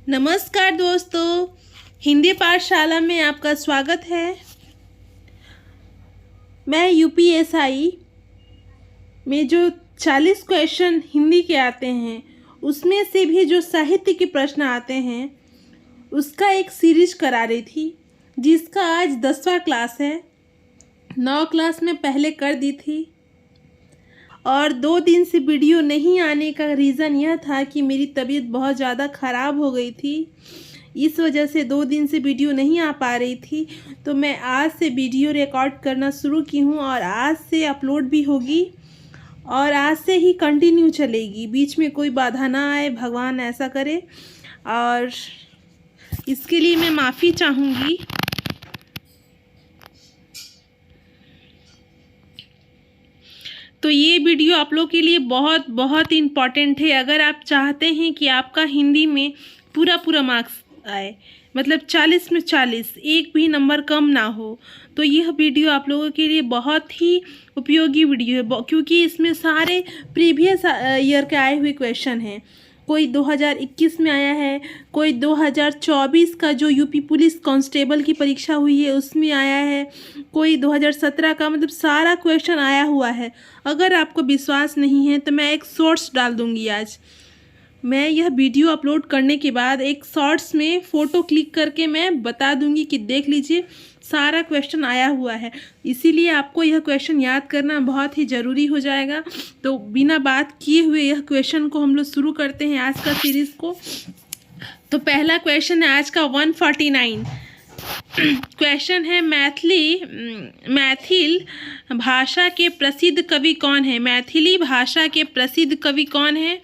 नमस्कार दोस्तों, हिंदी पाठशाला में आपका स्वागत है। मैं यूपीएसआई में जो 40 क्वेश्चन हिंदी के आते हैं उसमें से भी जो साहित्य के प्रश्न आते हैं उसका एक सीरीज करा रही थी, जिसका आज 10वां क्लास है। 9 क्लास में पहले कर दी थी और 2 दिन से वीडियो नहीं आने का रीज़न यह था कि मेरी तबीयत बहुत ज़्यादा ख़राब हो गई थी। इस वजह से 2 दिन से वीडियो नहीं आ पा रही थी, तो मैं आज से वीडियो रिकॉर्ड करना शुरू की हूँ और आज से अपलोड भी होगी और आज से ही कंटिन्यू चलेगी। बीच में कोई बाधा ना आए, भगवान ऐसा करे। और इसके लिए मैं माफ़ी चाहूँगी। तो ये वीडियो आप लोग के लिए बहुत बहुत इम्पॉर्टेंट है। अगर आप चाहते हैं कि आपका हिंदी में पूरा मार्क्स आए, मतलब 40 में 40, एक भी नंबर कम ना हो, तो यह वीडियो आप लोगों के लिए बहुत ही उपयोगी वीडियो है, क्योंकि इसमें सारे प्रीवियस ईयर के आए हुए क्वेश्चन हैं। कोई 2021 में आया है, कोई 2024 का जो यूपी पुलिस कांस्टेबल की परीक्षा हुई है उसमें आया है, कोई 2017 का, मतलब सारा क्वेश्चन आया हुआ है। अगर आपको विश्वास नहीं है तो मैं एक शॉर्ट्स डाल दूंगी। आज मैं यह वीडियो अपलोड करने के बाद एक शॉर्ट्स में फ़ोटो क्लिक करके मैं बता दूंगी कि देख लीजिए सारा क्वेश्चन आया हुआ है। इसीलिए आपको यह क्वेश्चन याद करना बहुत ही ज़रूरी हो जाएगा। तो बिना बात किए हुए यह क्वेश्चन को हम लोग शुरू करते हैं आज का सीरीज़ को। तो पहला क्वेश्चन है आज का 149। क्वेश्चन है मैथिल भाषा के प्रसिद्ध कवि कौन है? मैथिली भाषा के प्रसिद्ध कवि कौन है?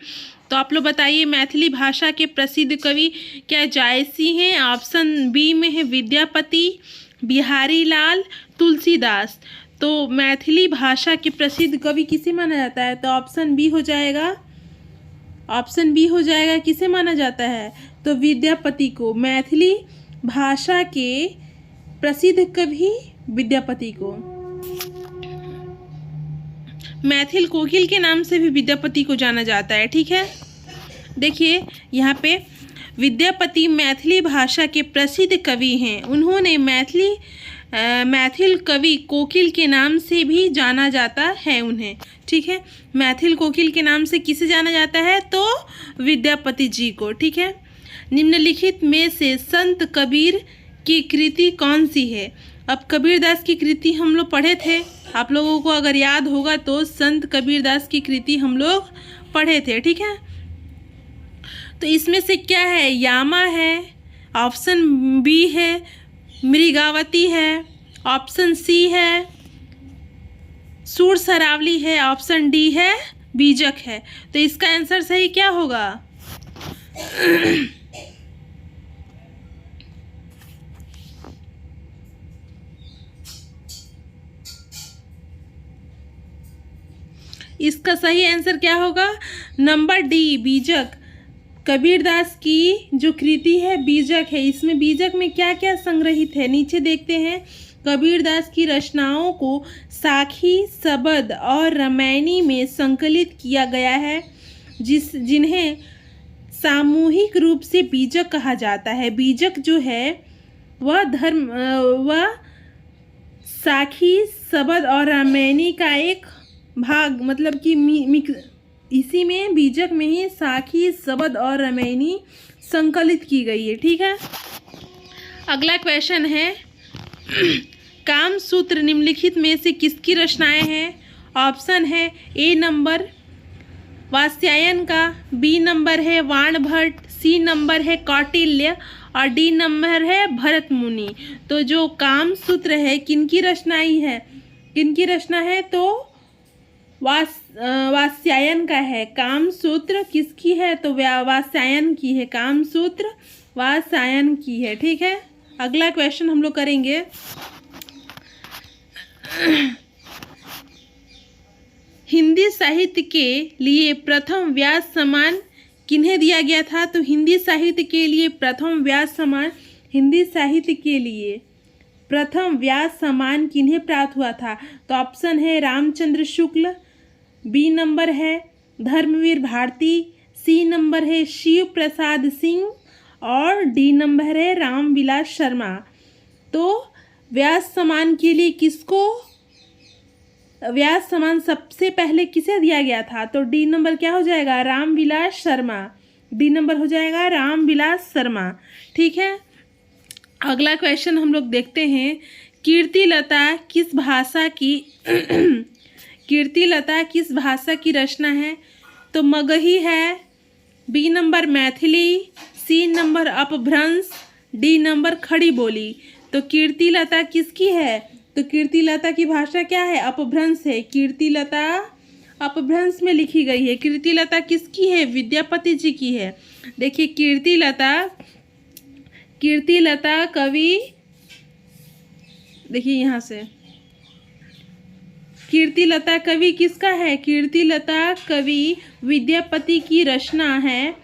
तो आप लोग बताइए, मैथिली भाषा के प्रसिद्ध कवि क्या जायसी हैं? ऑप्शन बी में है विद्यापति, बिहारी लाल, तुलसीदास। तो मैथिली भाषा के प्रसिद्ध कवि किसे माना जाता है? तो ऑप्शन बी हो जाएगा। ऑप्शन बी हो जाएगा। किसे माना जाता है? तो विद्यापति को। मैथिली भाषा के प्रसिद्ध कवि विद्यापति को। मैथिल कोकिल के नाम से भी विद्यापति को जाना जाता है। ठीक है, देखिए यहाँ पे विद्यापति मैथिली भाषा के प्रसिद्ध कवि हैं। उन्होंने मैथिल कवि कोकिल के नाम से भी जाना जाता है उन्हें। ठीक है, मैथिल कोकिल के नाम से किसे जाना जाता है? तो विद्यापति जी को। ठीक है, निम्नलिखित में से संत कबीर की कृति कौन सी है? अब कबीरदास की कृति हम लोग पढ़े थे, आप लोगों को अगर याद होगा तो संत कबीरदास की कृति हम लोग पढ़े थे। ठीक है, तो इसमें से क्या है? यामा है, ऑप्शन बी है मृगावती है, ऑप्शन सी है सूर सरावली है, ऑप्शन डी है बीजक है। तो इसका आंसर सही क्या होगा? इसका सही आंसर क्या होगा? नंबर डी, बीजक। कबीरदास की जो कृति है बीजक है। इसमें बीजक में क्या क्या संग्रहित है नीचे देखते हैं। कबीरदास की रचनाओं को साखी, सबद और रामायणी में संकलित किया गया है, जिन्हें सामूहिक रूप से बीजक कहा जाता है। बीजक जो है वह साखी, सबद और रामायणी का एक भाग, मतलब कि इसी में बीजक में ही साखी, सबद और रामायणी संकलित की गई है। ठीक है, अगला क्वेश्चन है कामसूत्र निम्नलिखित में से किसकी रचनाएं हैं? ऑप्शन है ए नंबर वात्स्यायन का, बी नंबर है वाणभट्ट, सी नंबर है कौटिल्य और डी नंबर है भरत मुनि। तो जो कामसूत्र है किनकी रचनाई है? किनकी रचना है? तो वात्स्यायन का है। कामसूत्र किसकी है? तो वात्स्यायन की है। कामसूत्र वात्स्यायन की है। ठीक है, अगला क्वेश्चन हम लोग करेंगे। हिंदी साहित्य के लिए प्रथम व्यास सम्मान किन्हें दिया गया था? तो हिंदी साहित्य के लिए प्रथम व्यास सम्मान, हिंदी साहित्य के लिए प्रथम व्यास सम्मान किन्हें प्राप्त हुआ था? तो ऑप्शन है रामचंद्र शुक्ल, बी नंबर है धर्मवीर भारती, सी नंबर है शिव प्रसाद सिंह और डी नंबर है रामविलास शर्मा। तो व्यास सम्मान के लिए किसको व्यास सम्मान सबसे पहले किसे दिया गया था? तो डी नंबर क्या हो जाएगा? रामविलास शर्मा। डी नंबर हो जाएगा रामविलास शर्मा। ठीक है, अगला क्वेश्चन हम लोग देखते हैं। कीर्तिलता किस भाषा की कीर्तिलता किस भाषा की रचना है? तो मगही है, B number Maithili, C number Apabhramsha, D number Khadi Boli. तो कीर्तिलता किसकी है? तो कीर्तिलता की भाषा क्या है? अपभ्रंश है। कीर्तिलता अपभ्रंश में लिखी गई है। कीर्तिलता किसकी है? विद्यापति जी की है। देखिए कीर्तिलता कवि, देखिए यहाँ से कीर्तिलता कवि किसका है? कीर्तिलता कवि विद्यापति की रचना है,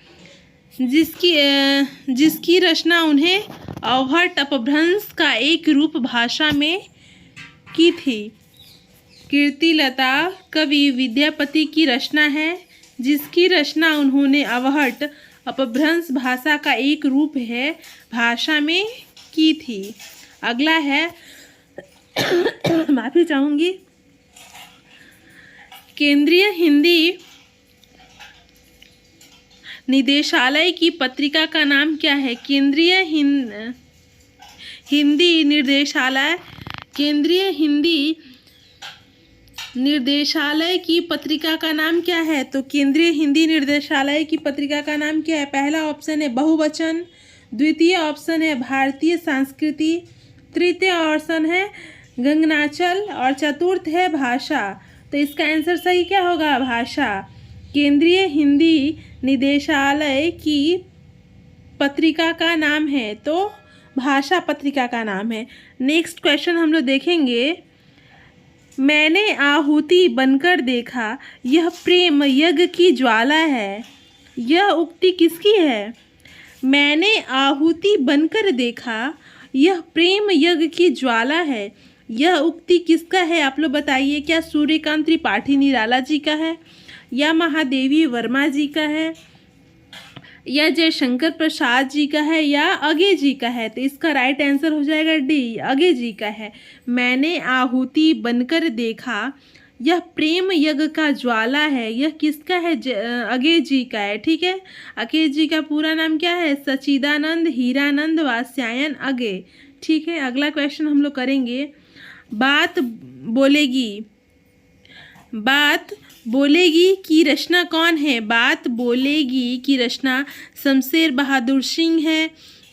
जिसकी रचना उन्हें अवहट अपभ्रंश का एक रूप भाषा में की थी। कीर्तिलता कवि विद्यापति की रचना है, जिसकी रचना उन्होंने अवहट अपभ्रंश भाषा का एक रूप है भाषा में की थी। अगला है माफी चाहूँगी, केंद्रीय हिंदी निदेशालय की पत्रिका का नाम क्या है? केंद्रीय हिंदी निर्देशालय, केंद्रीय हिंदी निर्देशालय की पत्रिका का नाम क्या है? तो केंद्रीय हिंदी निर्देशालय की पत्रिका का नाम क्या है? पहला ऑप्शन है बहुवचन, द्वितीय ऑप्शन है भारतीय संस्कृति, तृतीय ऑप्शन है गंगनाचल और चतुर्थ है भाषा। तो इसका आंसर सही क्या होगा? भाषा। केंद्रीय हिंदी निदेशालय की पत्रिका का नाम है तो भाषा पत्रिका का नाम है। नेक्स्ट क्वेश्चन हम लोग देखेंगे। मैंने आहुति बनकर देखा, यह प्रेम यज्ञ की ज्वाला है। यह उक्ति किसकी है? मैंने आहुति बनकर देखा, यह प्रेम यज्ञ की ज्वाला है। यह उक्ति किसका है? आप लोग बताइए। क्या सूर्यकांत त्रिपाठी निराला जी का है, या महादेवी वर्मा जी का है, या जयशंकर प्रसाद जी का है, या अगे जी का है? तो इसका राइट आंसर हो जाएगा डी, अगे जी का है। मैंने आहुति बनकर देखा, यह प्रेम यज्ञ का ज्वाला है। यह किसका है? अगे जी का है। ठीक है, अगे जी का पूरा नाम क्या है? सच्चिदानंद हीरानंद वात्स्यायन अगे। ठीक है, अगला क्वेश्चन हम लोग करेंगे। बात बोलेगी की रचना कौन है? बात बोलेगी की रचना शमशेर बहादुर सिंह है,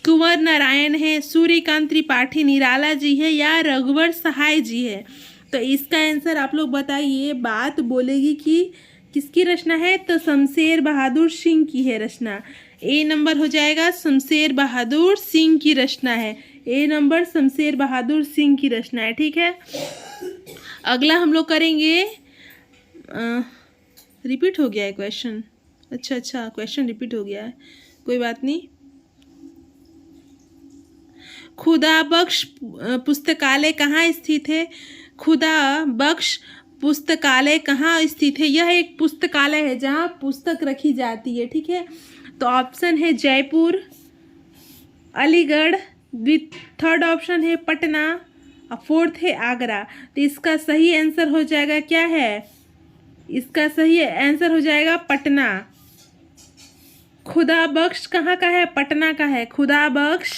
कुंवर नारायण है, सूर्यकांत त्रिपाठी निराला जी है, या रघुवर सहाय जी है? तो इसका आंसर आप लोग बताइए। बात बोलेगी की किसकी रचना है? तो शमशेर बहादुर सिंह की है रचना। ए नंबर हो जाएगा, शमशेर बहादुर सिंह की रचना है। ए नंबर शमशेर बहादुर सिंह की रचना है। ठीक है, अगला हम लोग करेंगे। रिपीट हो गया है क्वेश्चन। अच्छा, क्वेश्चन रिपीट हो गया है, कोई बात नहीं। खुदा बख्श पुस्तकालय कहाँ स्थित है? खुदा बख्श पुस्तकालय कहाँ स्थित है? यह एक पुस्तकालय है जहाँ पुस्तक रखी जाती है। ठीक है, तो ऑप्शन है जयपुर, अलीगढ़, थर्ड ऑप्शन है पटना और फोर्थ है आगरा। तो इसका सही आंसर हो जाएगा क्या है? इसका सही आंसर हो जाएगा पटना। खुदा बख्श कहाँ का है? पटना का है। खुदा बख्श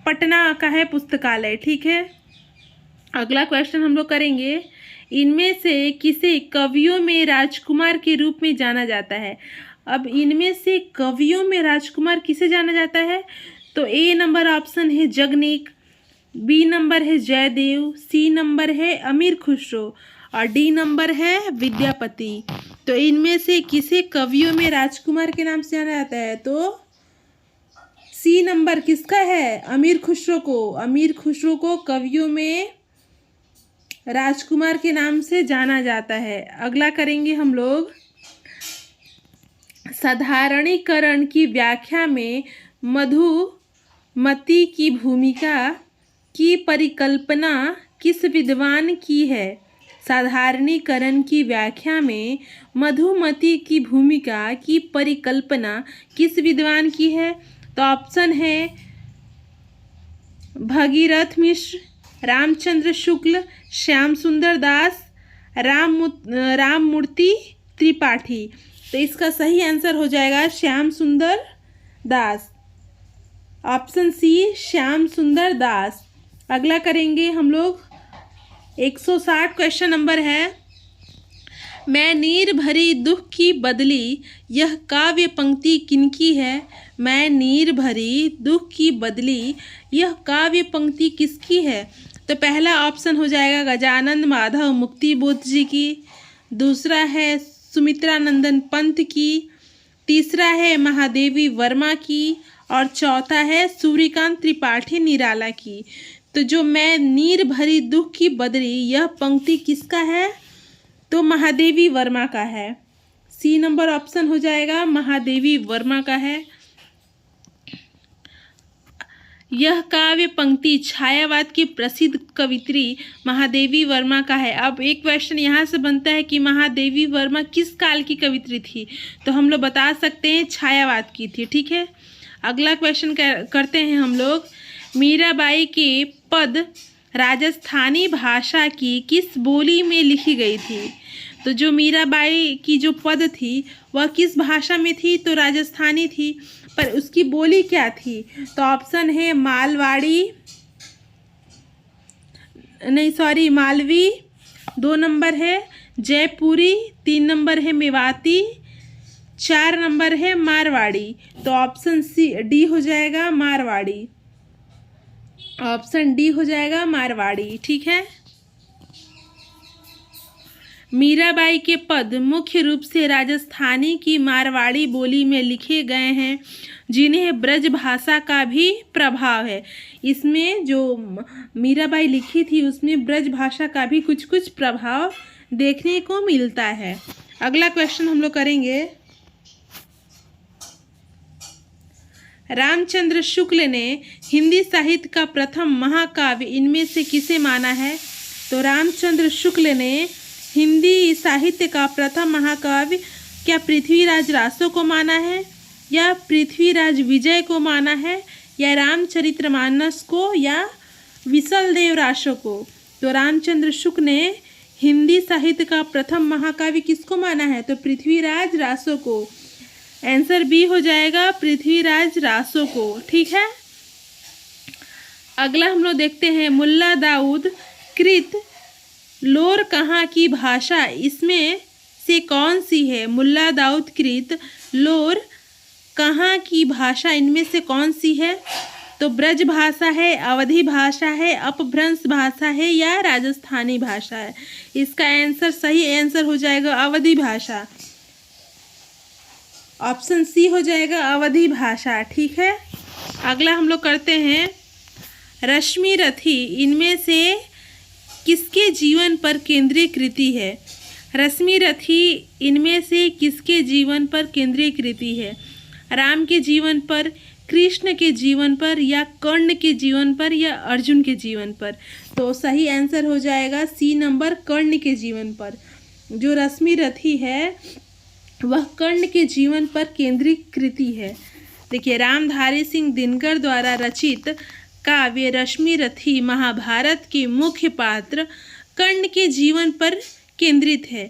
पटना का है पुस्तकालय। ठीक है, अगला क्वेश्चन हम लोग करेंगे। इनमें से किसे कवियों में राजकुमार के रूप में जाना जाता है? अब इनमें से कवियों में राजकुमार किसे जाना जाता है? तो ए नंबर ऑप्शन है जगनीक, बी नंबर है जयदेव, सी नंबर है अमीर खुसरो और डी नंबर है विद्यापति। तो इनमें से किसे कवियों में राजकुमार के नाम से जाना जाता है? तो सी नंबर किसका है? अमीर खुसरो को। अमीर खुसरो को कवियों में राजकुमार के नाम से जाना जाता है। अगला करेंगे हम लोग। साधारणीकरण की व्याख्या में मधुमती की भूमिका की परिकल्पना किस विद्वान की है? साधारणीकरण की व्याख्या में मधुमती की भूमिका की परिकल्पना किस विद्वान की है? तो ऑप्शन है भगीरथ मिश्र, रामचंद्र शुक्ल, श्याम सुंदर दास, राममूर्ति त्रिपाठी। तो इसका सही आंसर हो जाएगा श्याम सुंदर दास, ऑप्शन सी श्याम सुंदर दास। अगला करेंगे हम लोग 160 क्वेश्चन नंबर है। मैं नीर भरी दुख की बदली, यह काव्य पंक्ति किनकी है? मैं नीर भरी दुख की बदली, यह काव्य पंक्ति किसकी है? तो पहला ऑप्शन हो जाएगा गजानंद माधव मुक्तिबोध जी की, दूसरा है सुमित्रानंदन पंत की, तीसरा है महादेवी वर्मा की और चौथा है सूर्यकांत त्रिपाठी निराला की। तो जो मैं नीर भरी दुख की बदली, यह पंक्ति किसका है? तो महादेवी वर्मा का है। सी नंबर ऑप्शन हो जाएगा महादेवी वर्मा का है। यह काव्य पंक्ति छायावाद की प्रसिद्ध कवित्री महादेवी वर्मा का है। अब एक क्वेश्चन यहाँ से बनता है कि महादेवी वर्मा किस काल की कवित्री थी? तो हम लोग बता सकते हैं छायावाद की थी। ठीक है, अगला क्वेश्चन करते हैं हम लोग। मीराबाई के पद राजस्थानी भाषा की किस बोली में लिखी गई थी? तो जो मीराबाई की जो पद थी वह किस भाषा में थी? तो राजस्थानी थी, पर उसकी बोली क्या थी? तो ऑप्शन है मालवी, 2 नंबर है जयपुरी, 3 नंबर है मेवाती, 4 नंबर है मारवाड़ी। तो ऑप्शन सी डी हो जाएगा मारवाड़ी, ऑप्शन डी हो जाएगा मारवाड़ी। ठीक है, मीराबाई के पद मुख्य रूप से राजस्थानी की मारवाड़ी बोली में लिखे गए हैं, जिन्हें ब्रज भाषा का भी प्रभाव है। इसमें जो मीराबाई लिखी थी उसमें ब्रज भाषा का भी कुछ कुछ प्रभाव देखने को मिलता है। अगला क्वेश्चन हम लोग करेंगे। रामचंद्र शुक्ल ने हिंदी साहित्य का प्रथम महाकाव्य इनमें से किसे माना है? तो रामचंद्र शुक्ल ने हिंदी साहित्य का प्रथम महाकाव्य क्या पृथ्वीराज रासो को माना है, या पृथ्वीराज विजय को माना है, या रामचरितमानस को, या विशलदेव रासो को? तो रामचंद्र शुक्ल ने हिंदी साहित्य का प्रथम महाकाव्य किसको माना है? तो पृथ्वीराज रासो को। आंसर बी हो जाएगा पृथ्वीराज रासो को। ठीक है, अगला हम लोग देखते हैं मुल्ला दाऊद कृत लोर कहाँ की भाषा इसमें से कौन सी है? मुल्ला दाऊद कृत लोर कहाँ की भाषा इनमें से कौन सी है? तो ब्रज भाषा है, अवधी भाषा है, अपभ्रंश भाषा है, या राजस्थानी भाषा है? इसका आंसर सही आंसर हो जाएगा अवधी भाषा, ऑप्शन सी हो जाएगा अवधी भाषा। ठीक है, अगला हम लोग करते हैं रश्मि रथी इनमें से किसके जीवन पर केंद्रीय कृति है? रश्मि रथी इनमें से किसके जीवन पर केंद्रीय कृति है? राम के जीवन पर, कृष्ण के जीवन पर, या कर्ण के जीवन पर, या अर्जुन के जीवन पर? तो सही आंसर हो जाएगा सी नंबर कर्ण के जीवन पर। जो रश्मि रथी है वह कर्ण के जीवन पर केंद्रित कृति है। देखिए, रामधारी सिंह दिनकर द्वारा रचित काव्य रश्मि रथी महाभारत के मुख्य पात्र कर्ण के जीवन पर केंद्रित है।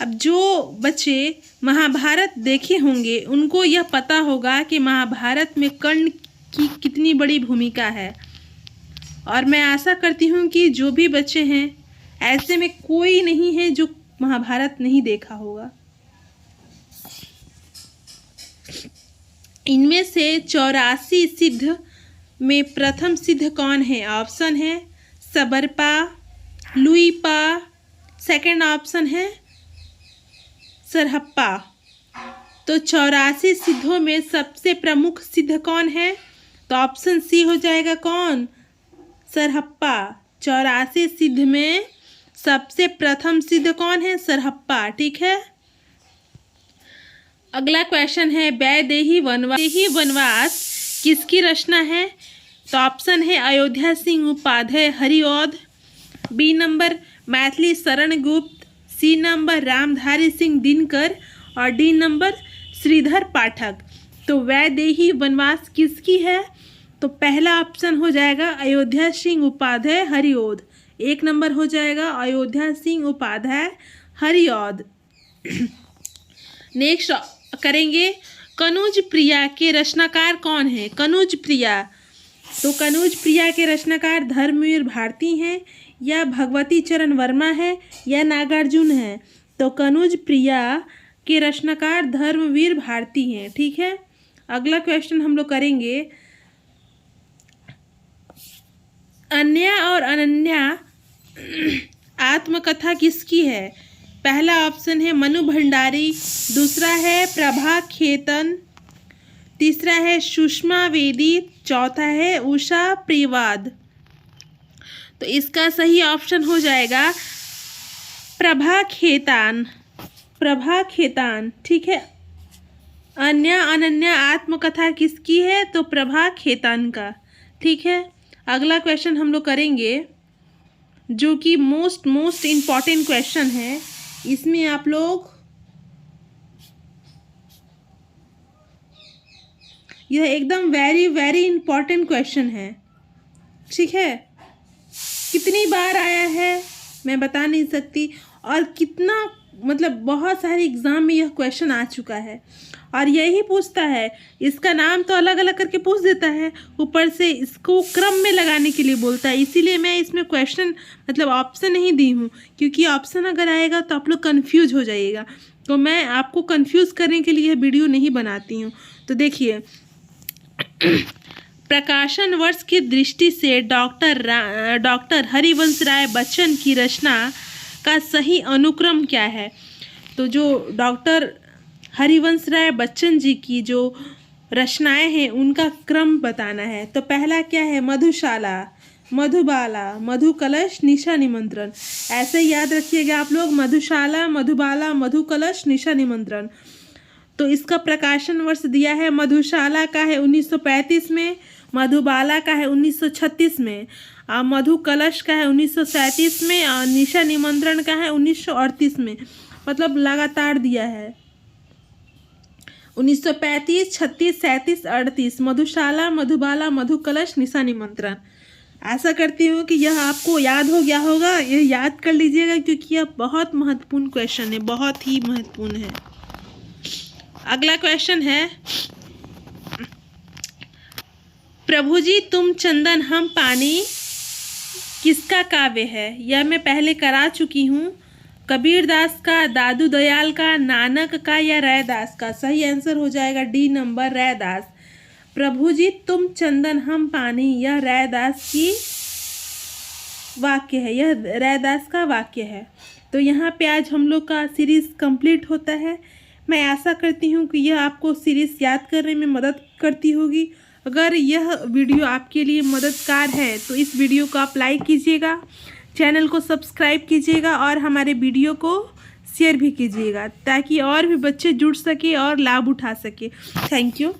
अब जो बच्चे महाभारत देखे होंगे उनको यह पता होगा कि महाभारत में कर्ण की कितनी बड़ी भूमिका है, और मैं आशा करती हूँ कि जो भी बच्चे हैं ऐसे में कोई नहीं है जो महाभारत नहीं देखा होगा। इनमें से 84 सिद्ध में प्रथम सिद्ध कौन है? ऑप्शन है सबरपा, लुईपा, सेकंड ऑप्शन है सरहप्पा। तो 84 सिद्धों में सबसे प्रमुख सिद्ध कौन है? तो ऑप्शन सी हो जाएगा कौन? सरहप्पा। 84 सिद्ध में सबसे प्रथम सिद्ध कौन है? सरहप्पा। ठीक है, अगला क्वेश्चन है वैदेही वनवास किसकी रचना है? तो ऑप्शन है अयोध्या सिंह उपाध्याय हरिऔध, बी नंबर मैथिली शरण गुप्त, सी नंबर रामधारी सिंह दिनकर और डी नंबर श्रीधर पाठक। तो तो वैदेही वनवास किसकी है? तो पहला ऑप्शन हो जाएगा अयोध्या सिंह उपाध्याय हरिऔध। 1 नंबर हो जाएगा अयोध्या सिंह उपाध्याय हरिऔध। नेक्स्ट करेंगे कनौज प्रिया के रचनाकार कौन है? कनौज प्रिया, तो कनौज प्रिया के रचनाकार धर्मवीर भारती हैं या भगवती चरण वर्मा है या नागार्जुन है? तो कनौज प्रिया के रचनाकार धर्मवीर भारती हैं। ठीक है, अगला क्वेश्चन हम लोग करेंगे अन्या और अनन्या आत्मकथा किसकी है? पहला ऑप्शन है मनु भंडारी, दूसरा है प्रभा खेतन, तीसरा है सुषमा वेदी, चौथा है उषा प्रिवाद। तो इसका सही ऑप्शन हो जाएगा प्रभा खेतान, प्रभा खेतान। ठीक है, अन्या अनन्या आत्मकथा किसकी है? तो प्रभा खेतान का। ठीक है, अगला क्वेश्चन हम लोग करेंगे जो कि मोस्ट इम्पॉर्टेंट क्वेश्चन है। इसमें आप लोग यह एकदम वेरी इम्पॉर्टेंट क्वेश्चन है। ठीक है, कितनी बार आया है मैं बता नहीं सकती, और कितना मतलब बहुत सारे एग्ज़ाम में यह क्वेश्चन आ चुका है, और यही पूछता है, इसका नाम तो अलग अलग करके पूछ देता है, ऊपर से इसको क्रम में लगाने के लिए बोलता है। इसीलिए मैं इसमें क्वेश्चन मतलब ऑप्शन नहीं दी हूँ, क्योंकि ऑप्शन अगर आएगा तो आप लोग कन्फ्यूज हो जाइएगा। तो मैं आपको कन्फ्यूज़ करने के लिए यह वीडियो नहीं बनाती हूँ। तो देखिए, प्रकाशन वर्ष की दृष्टि से डॉक्टर हरिवंश राय बच्चन की रचना का सही अनुक्रम क्या है? तो जो डॉक्टर हरिवंश राय बच्चन जी की जो रचनाएं हैं उनका क्रम बताना है। तो पहला क्या है? मधुशाला, मधुबाला, मधुकलश, निशा निमंत्रण। ऐसे ही याद रखिएगा आप लोग, मधुशाला, मधुबाला, मधुकलश, निशा निमंत्रण। तो इसका प्रकाशन वर्ष दिया है, मधुशाला का है 1935 में, मधुबाला का है 1936 में, और मधुकलश का है 1937 में, और निशा निमंत्रण का है 1938 में। मतलब लगातार दिया है 1935, 36, 37, 38। मधुशाला, मधुबाला, मधुकलश, निशा निमंत्रण। आशा करती हूँ कि यह आपको याद हो गया होगा। यह याद कर लीजिएगा क्योंकि यह बहुत महत्वपूर्ण क्वेश्चन है, बहुत ही महत्वपूर्ण है। अगला क्वेश्चन है, प्रभु जी तुम चंदन हम पानी किसका काव्य है? यह मैं पहले करा चुकी हूँ। कबीरदास का, दादू दयाल का, नानक का या रैदास का? सही आंसर हो जाएगा डी नंबर, रैदास। प्रभु जी तुम चंदन हम पानी, यह रैदास की वाक्य है, यह रैदास का वाक्य है। तो यहाँ पे आज हम लोग का सीरीज़ कंप्लीट होता है। मैं आशा करती हूँ कि यह आपको सीरीज़ याद करने में मदद करती होगी। अगर यह वीडियो आपके लिए मददगार है तो इस वीडियो को आप लाइक कीजिएगा, चैनल को सब्सक्राइब कीजिएगा और हमारे वीडियो को शेयर भी कीजिएगा, ताकि और भी बच्चे जुड़ सके और लाभ उठा सके। Thank you.